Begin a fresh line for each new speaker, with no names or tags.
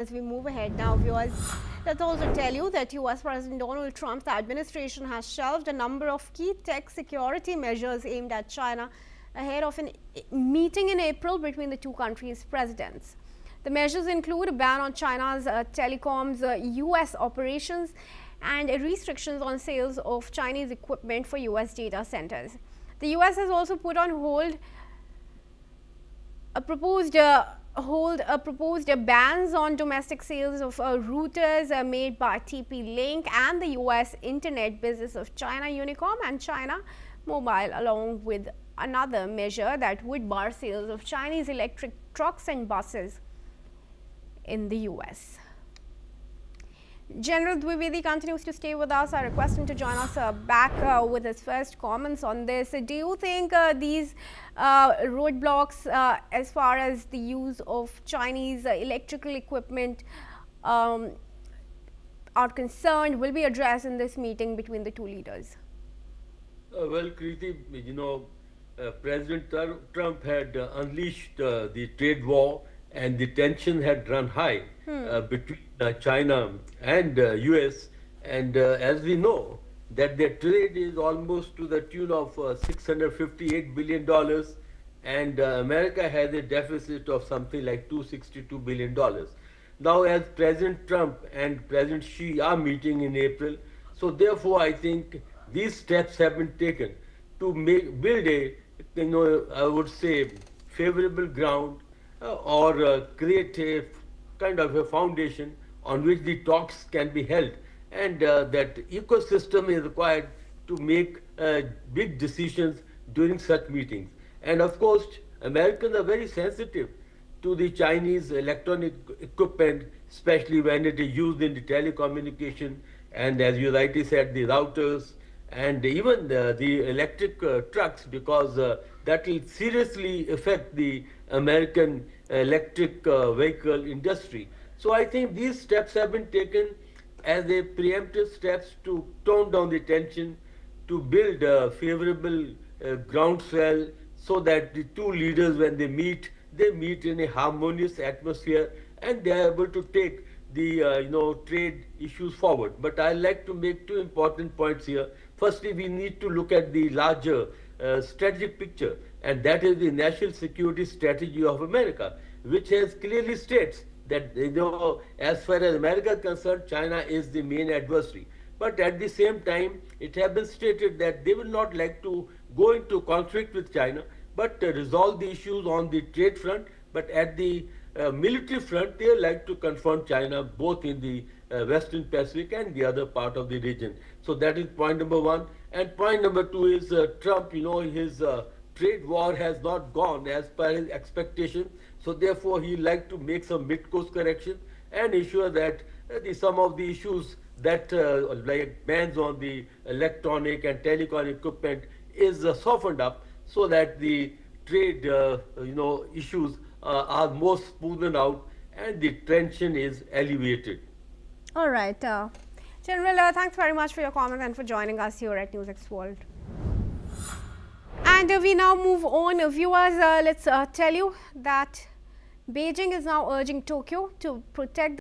As we move ahead now, viewers, let's also tell you that US President Donald Trump's administration has shelved a number of key tech security measures aimed at China ahead of a meeting in April between the two countries' presidents. The measures include a ban on China's Telecom's US operations and restrictions on sales of Chinese equipment for US data centers. The US has also put on hold a proposed bans on domestic sales of routers made by TP-Link and the US internet business of China Unicom and China Mobile, along with another measure that would bar sales of Chinese electric trucks and buses in the US. General Dwivedi continues to stay with us. I request him to join us back with his first comments on this. Do you think these roadblocks as far as the use of Chinese electrical equipment are concerned will be addressed in this meeting between the two leaders?
Well, Kriti, President Trump had unleashed the trade war, and the tension had run high between China and US, and as we know that their trade is almost to the tune of $658 billion, and America has a deficit of something like $262 billion. Now, as President Trump and President Xi are meeting in April, so therefore I think these steps have been taken to build a, I would say, favorable ground or create a kind of a foundation on which the talks can be held, and that ecosystem is required to make big decisions during such meetings. And of course, Americans are very sensitive to the Chinese electronic equipment, especially when it is used in the telecommunication, and as you rightly said, the routers, and even the electric trucks, because that will seriously affect the American electric vehicle industry. So I think these steps have been taken as a preemptive steps to tone down the tension, to build a favorable groundswell, so that the two leaders, when they meet in a harmonious atmosphere, and they are able to take the trade issues forward. But I'd like to make two important points here. Firstly, we need to look at the larger strategic picture, and that is the national security strategy of America, which has clearly states that as far as America is concerned, China is the main adversary. But at the same time, it has been stated that they will not like to go into conflict with China, but resolve the issues on the trade front. But at the military front, they like to confront China both in the Western Pacific and the other part of the region. So that is point number one. And point number two is Trump, his trade war has not gone as per his expectation. So therefore, he like to make some mid-course correction and ensure that some of the issues that like bans on the electronic and telecom equipment is softened up, so that the trade issues are more smoothened out and the tension is alleviated.
All right. General, thanks very much for your comment and for joining us here at NewsX World. And we now move on. Viewers, let's tell you that Beijing is now urging Tokyo to protect